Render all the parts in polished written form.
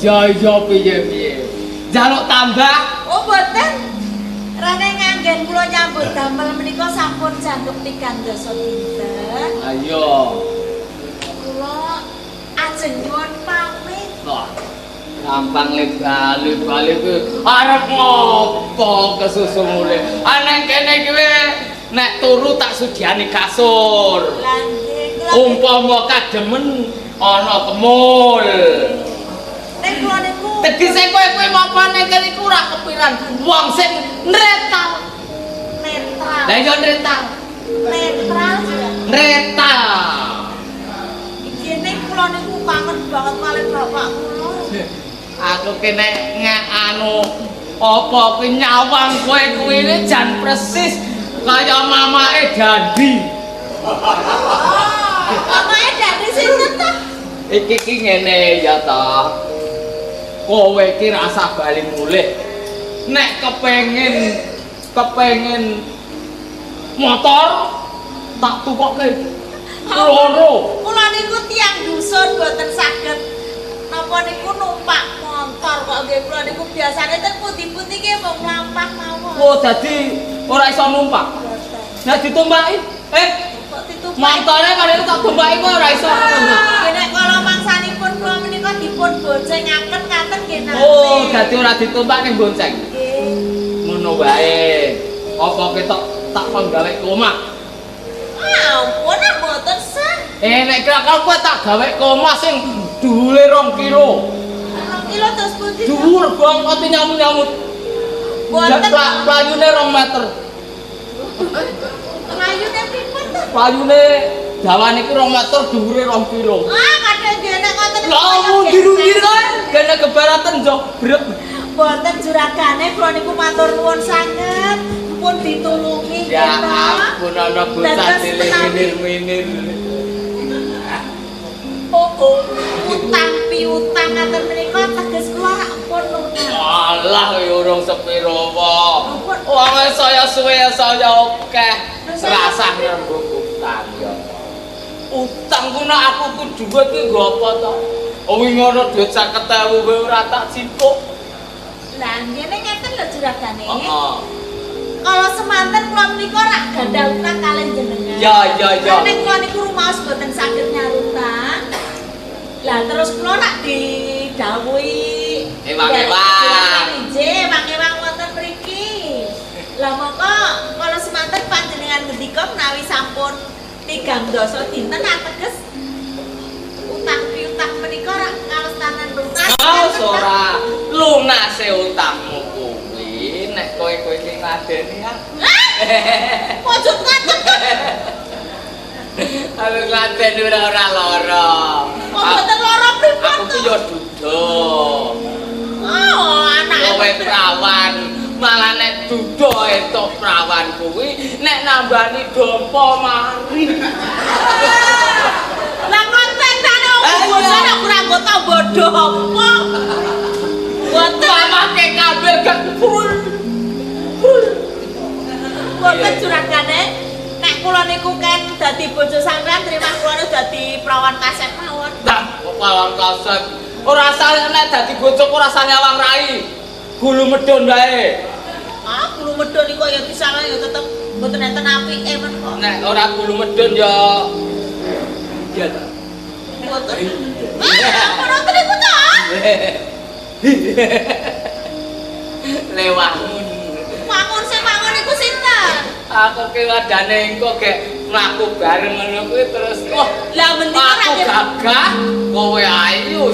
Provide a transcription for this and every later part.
iya piye. Jaluk tambah. Oh mboten. Rene nganggen kula nyambut damel menika sampun jangkep 3 dasa dinten. Ayo. Kula ajeng nyuwun pamit. Wah. Gampang bali kuwi arep ngopo kesusu mule. Aneng kene kuwi nek turu tak sudiani kasur. Lah nggih kula Umpama kademen ana kemul. nek kula niku Tegese kowe apa nek kene iku ora kepiran wong sing nretal. netral. Lah yo nretal. Netral. Nretal. Kene kula niku kangen banget malih bapak kula. Aku kene anu apa kuwi nyawang kowe kuwi jan persis kaya mamake Dandi. Mamake Dandi sinten ta? Iki ngene ya ta. Kowe iki rasa bali mulih. Nek kepengin motor tak tukokke. Loro. Kula niku tiyang dusun boten saged napa niku numpak motor kok nggih kula niku biasane teng pundi-pundi nggih mung mlampah mawon. Oh dadi ora iso numpak. Nek ditumpaki Kok ditumpaki. montore kare tak tumpaki kok ora iso. Nggih nek kala mangsanipun kula menika dipun boncengaken ngaten nggih nate. Oh, dadi ora ditumpak ning bonceng. Nggih. Ngono wae. Apa ketok tak penggawe ke omah? Ampun mboten sah. Nek kira-kira kowe tak gawe ke omah sing dhuwure 2 kilo. 2 kilo terus pundi? Dhuwur banget nyamut-nyamut. Mboten. Playune 2 meter. Layune pripun to? Playune dawane iki 2 meter, dhuwure 2 kilo. Ah, kadang dene ngoten. Lah mundur-mundur kae, kene kebaratan jogrek. Boten juragane kula niku matur nuwun sanget pun ditulungi Ya nggih, ampun ana bocah Dados cilik menawi minir-minir. Oh, utang piutang ngaten menika teges kula rak pun lunas. Alah urung sepiro wae. Wong saya suwe saya akeh. Serasah nembung utang ya. Utang ku nek aku ku dhuwit ki nggo apa to? Wingi ana dhuwit 50.000 wae ora tak cipuk. Lah ngene ngeten lho juragane. Heeh. Kalau semanten kula menika rak ganda utang kalih jenengan. Ya. Nek kula niku rumaos boten saged nyarutang. Lah terus kula rak didhawuhi Ewang-ewang. ewang-ewang wonten mriki. Lah moko kalau semanten panjenengan ngendika menawi sampun 3 dasa dinten ateges utang piutang menika rak kalestanan lunas. Ora lunase utangmu kuwi nek kowe iki ngadeni aku. Pojok ngaten. Aku ngadeni ora lara. Mboten lara pripun Aku ki yo duda. Oh, anake Kowe prawan, malah nek duda entuk prawan kuwi nek nambani dompo mari. Lah kontentane bojone ora anggota bodho apa? Boten Mamake kabeh gak full. boten juragane. Nek kula niku ken dadi bojo sampean terima kula dadi prawan kaset mawon. Dah, prawan kaset. Ora usah nek dadi bojok ora usah nyawang rai. Gulu medhon wae. Ah, kulo medhon iku ya disana ya tetep boten enten apike men kok. Nek ora gulu medhon ya iya ta. Boten. Ah, ora niku ta? Lewangun. Mangun iku sinten? Aku ki wadane engko gek mlaku bareng ngono kuwi terus wah Lah mendika ra aku gagah kowe ayu.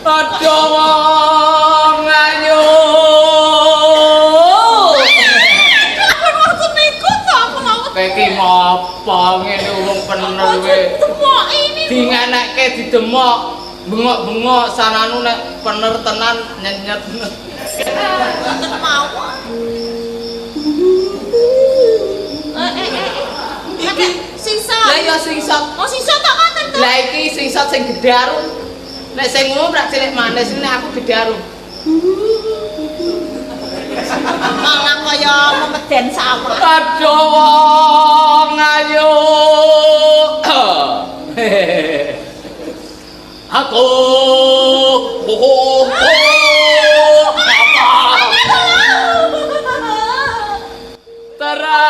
Aduh wong ayu. Maksud niku to aku mau. Kowe ki ngopo ngene wong bener kowe. Demok ini. Dingenekke didemok. Bengok-bengok saranu nek bener tenan nyenyet. Boten mawon. Iki sisa. Lah ya sing-sat. Oh sisa tak ngoten to. Lah iki sing-sat sing gedhe arum. Nek sing ngono rak cilik manis nek aku gedhe arum. Malah kaya memeden sawah. Aduh wong ayu. Aku teras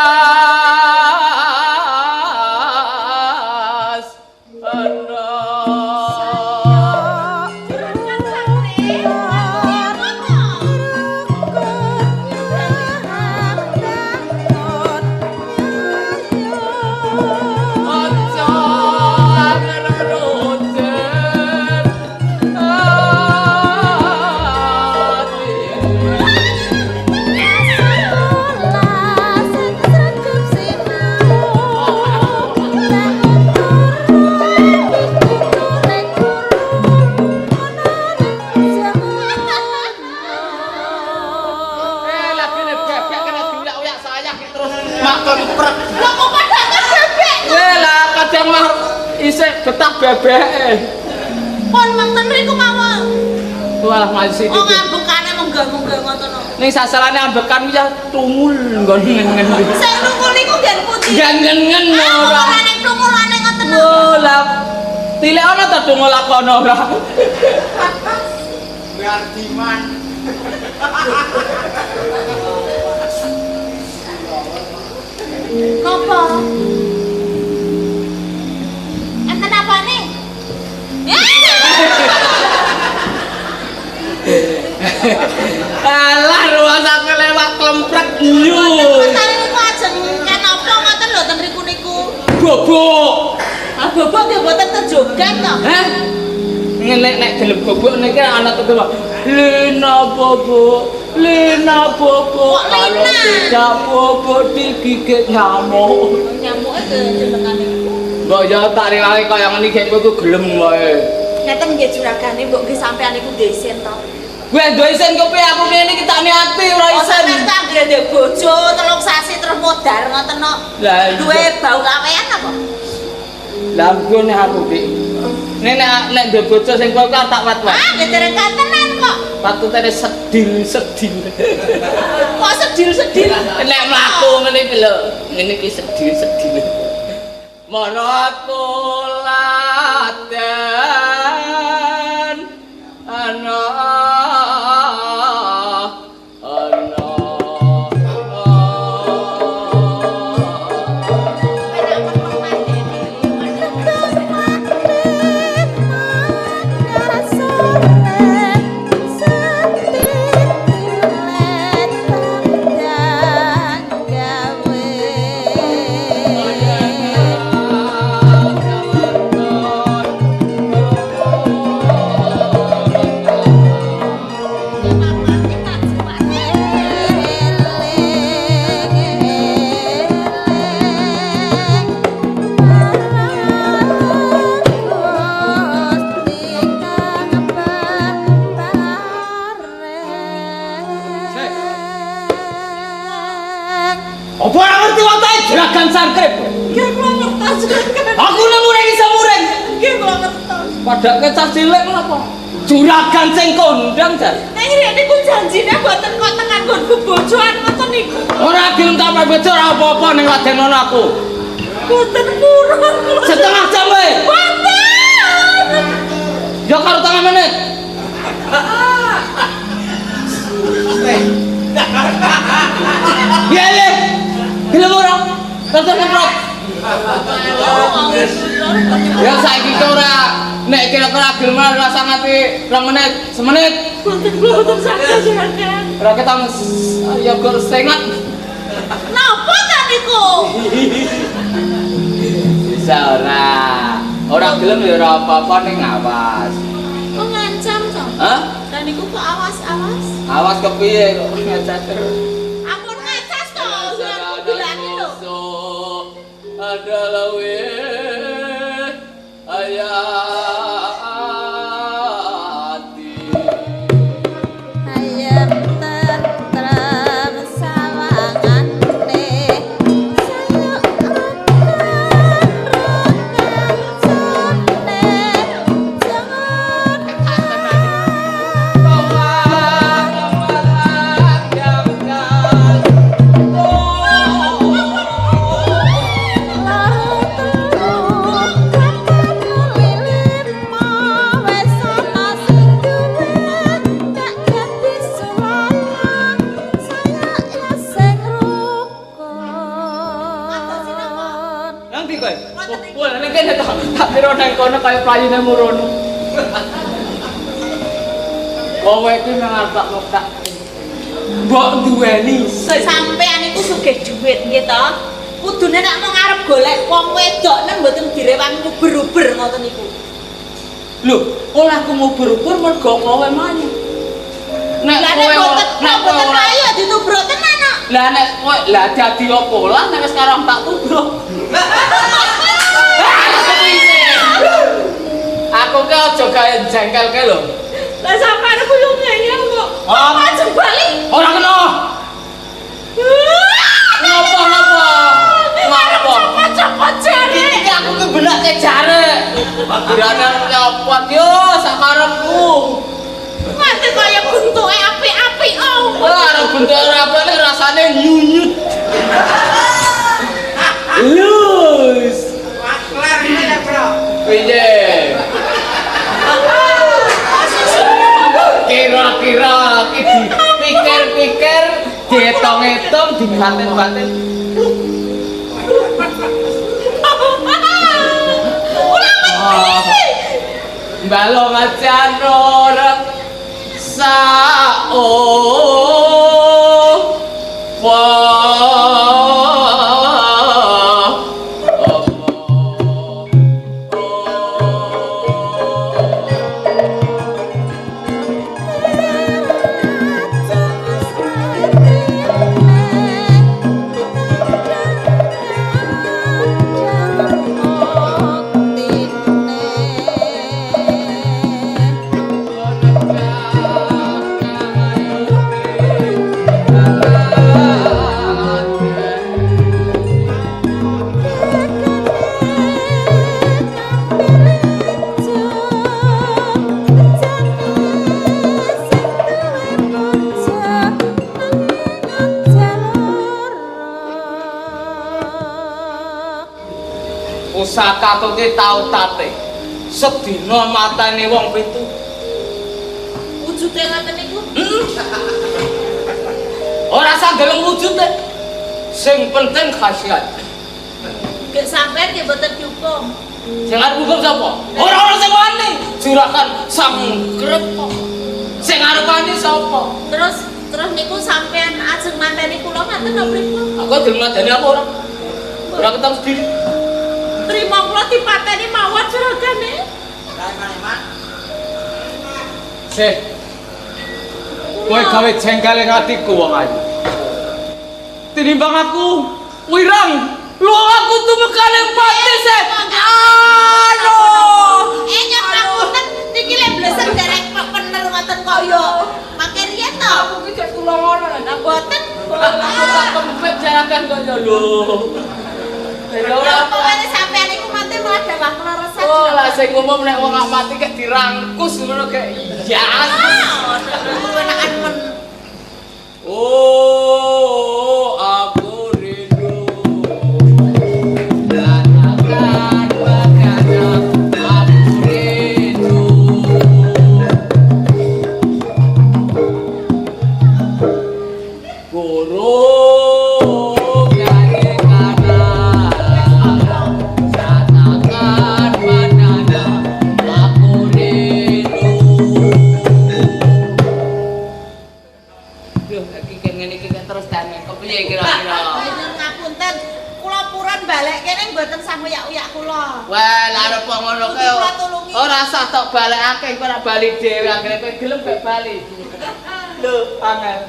betah bebek. Pon manten mriku mawon. Walah masih Oh ngambekane munggah-munggah ngoten. Ning sasalane ambekan ya tumul nggon ngengen. Sing nungul niku gen putih. Ngengen ora. Ora ning tungulane ngoten. Oh lah. Tilek ana ta tungul lakono ora. Biar diman. Napa? Enten apane? Alah ruasake lewat klemprek yu. Tare niku ajeng kan apa ngoten lho ten riku niku. Bobok. Ah bobok nggih mboten terjogan to. Hah? Nek gelem bobok niki ana tetu. Lena bobok, Lena bobok. Kalau tidak bobok digigit nyamuk. Nyamuke jenengane niku. Mbok ya tak riwae kaya ngene iki kowe gelem wae. Ngeten nggih juragane mbok nggih sampean niku desen to. Gue doisen kopi aku kene iki tak niati ora Oh iso. sampean tak anggere ndek bojo 3 sasi terus modar ngoten no. Lah Duwe bau kawean apa? lah ngene aku iki. Nek ndek bojo sing kowe tak wat-wat. Ah nggih dereng kantenan kok. Patutane sedil. Kok sedil-sedil. Nek mlaku ngene iki lho, ngene iki sedil. Monotuladan ana apa ora ngerti wae juragan sangkrep. Nggih kula ngertos juragan. Aku nang muring iso muring. Nggih kula ngertos. Padake cah cilik ngono. Juragan sing kondang jan. Nek ngene niku janjine mboten kok tekan nggon bebojoan ngoten niku. Ora gelem tak bejo ora apa-apa ning ladenono aku. Mboten purun kula. Setengah jam wae. Mboten. Ya karo 3 menit. Ya le. Gelem ora? Terus keprot. Ya saiki ki ora nek kira-kira gelem rasa ngati 2 menit, semenit. Mboten kula mboten saged juragan. Ora ketang ya gor sengat. Napa ta niku? Bisa ora. Ora gelem ya ora apa-apa ning awas. Kok ngancam to? Hah? Dan niku kok awas-awas. Awas kepiye kok ngecas terus. Ampun ngecas to, aku bilangin lho. Adalah ayati. Ayam tentrem sawangane sayang kira nang kono kaya playune murono. Kowe iki nang tak mbok duweni sampean iku sugih dhuwit nggih to. Kudune nek mau ngarep golek wong wedok nang mboten direwang uber-uber ngoten niku. Lho, ora aku nguber-uber mergo kowe manyu. Nek mboten ayo ditubruk tenan kok. Lah nek kowe lah dadi apa lah nek sekarang tak tubruk. Aku ki aja gawe jengkelke lho. Lah sampean ku yo ngeyel kok. Apa jebali? Ora kena. Ngapa? Copot jare. Iki aku ki benake jare. Bagirane nyopot yo sakarepku. Mate kaya bentuke apik-apik oh. Ora bentuke ora apik rasane nyunyut. Lus. Kelar ini ya, Bro. Piye? Kira-kira iki dipikir-pikir, diitung-itung, dibatin-batin. Balong aja orang sao Pusaka kuwi tau tate. Sedina matane wong pitu. Wujude ngoten niku. Ora sandeleng wujude. Sing penting khasiat. Gek sampean nggih mboten dihukum. Sing arep hukum sapa? Ora sing wani. Juragan sang krepok. Sing arep wani sapa? Terus niku sampean ajeng manteni kula ngaten napa pripun? Aku gelem madani apa ora? Ora ketemu sendiri. Terima kula dipateni mawon juragane. Sih. Kowe gawe jengkel ing atiku wong ayu. Tinimbang aku wirang, lu aku tumekane pati sih. Aduh. Nyok ngapunten niki lek blesen derek pener ngoten kaya mangke riyen to. Aku ki cek tulungono lah. Boten. Aku tak kempet jarakan kaya lho. Ora pokoknya sampean iku mati malah dawah kleresan. Oh, lah sing umum nek wong mati kek dirangkus ngono kek iya. Enakan men. Oh, aku rindu. Danakan bagana aku rindu. Guru ngapunten kula purun balik kene mboten sah uyak-uyak kula. Wah, lha arep ngono kae. Kula tulungi. Ora usah tok balekake, kowe ora bali dhewe anggere kowe gelem gak bali. Lho, angel.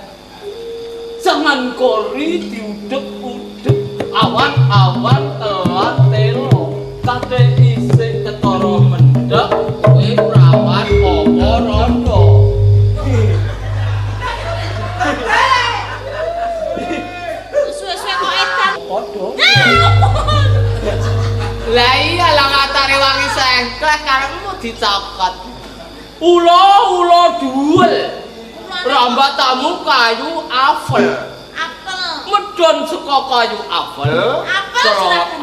Jangan kori diudek-udek, awan-awan telat telo. Kate isih ketara mendhek, kowe prawan apa rondo. Suwe-suwe kok edan. Padha. Lah iya lah matane wangi sengkleh karepmu dicokot. Ula duel. Rambatamu kayu apel. Apel. Medon saka kayu apel.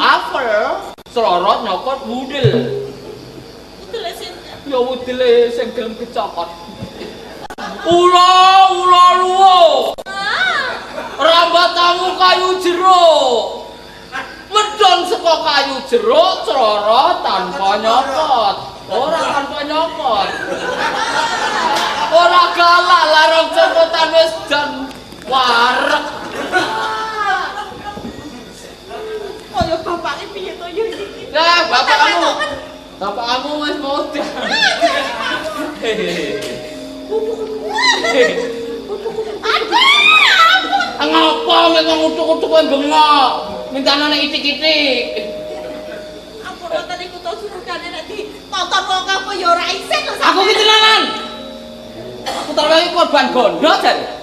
Apel. Slorot nyokot wudel. Udele sinten? Ya wudele sing gelem kecokot. Ula luwo. Rambatamu kayu jero. Medon saka saka kayu jeruk croro tanpa nyokot. Ora tanpa nyokot. Ora galak larang copotan wis jan warek. Kaya bapake piye to yo iki? Lah, bapakmu wis modal. Ngapa nek ngutuk-utuk kowe bengok? Mintanane itik-itik. Ampun wonten iku to surgane nek ditonton wong apa ya ora isin lho. Aku ki tenanan. Aku taruhi korban gondo jare.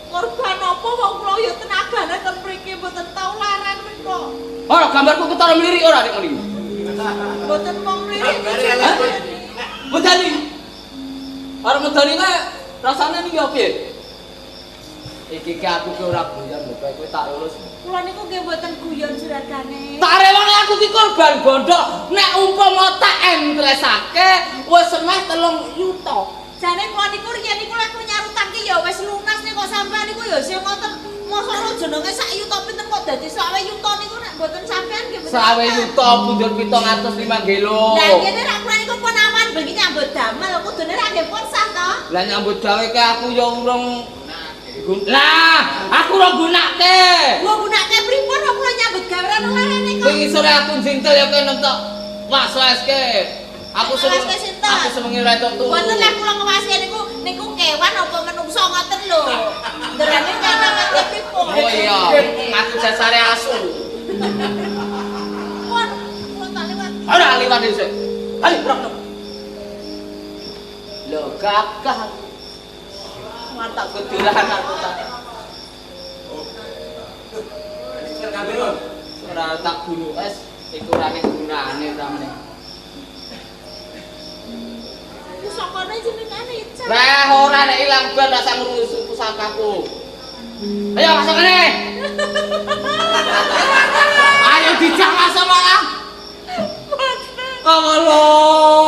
Korban apa wong kula ya tenagane ten mriki mboten tau laran menika. Ora gambarku ketara mlirik ora nek ngene. Mboten wong mlirik. Medani. Ora medani nek rasane iki ya piye? Iki ki aku ki ora guyon lho, kowe tak lulus. Kula niku nggih mboten guyon juragan. Tak rewangi aku ki korban gondo. Nek umpama tak entresake wis semeh 3 yuta. Jane kula niku riyen niku lek nyarutang ki ya wis lunas nih kok sampean niku ya sing ngoten. Mosok jenenge sak yuta pinten kok dadi 20 yuta niku nek mboten sampean nggih mboten. 20 yuta punjul 705 kilo. Lah kene ra kula niku pun aman bengi nyambut damel kudune ra nggih pun sah to. Lah nyambut gawe ke aku ya urung. Lah, aku ora gunake. Gua gunake pripun kok kula nyambut gawe ra larane kok. Wingi sore aku jingkel ya kene tok. Waswaske. Aku semengi ora tok turu. Wonten lek kula ngewasi niku kewan apa menungso ngoten lho. Nderane nyana mati pripun. Oh iya, aku dasare asu. Pun kula tak liwat. Ora liwat dhisik. Ayo, bro. Lho gagah. Mantap gedulahan aku tak. Ora tak bunuh es, iku ora nek gunane sampe. Pusakane jenengane Ica. Lah ora nek ilang ban rasa ngurus pusakaku. Ayo masuk kene. Ayo dijak masuk malah. Allah.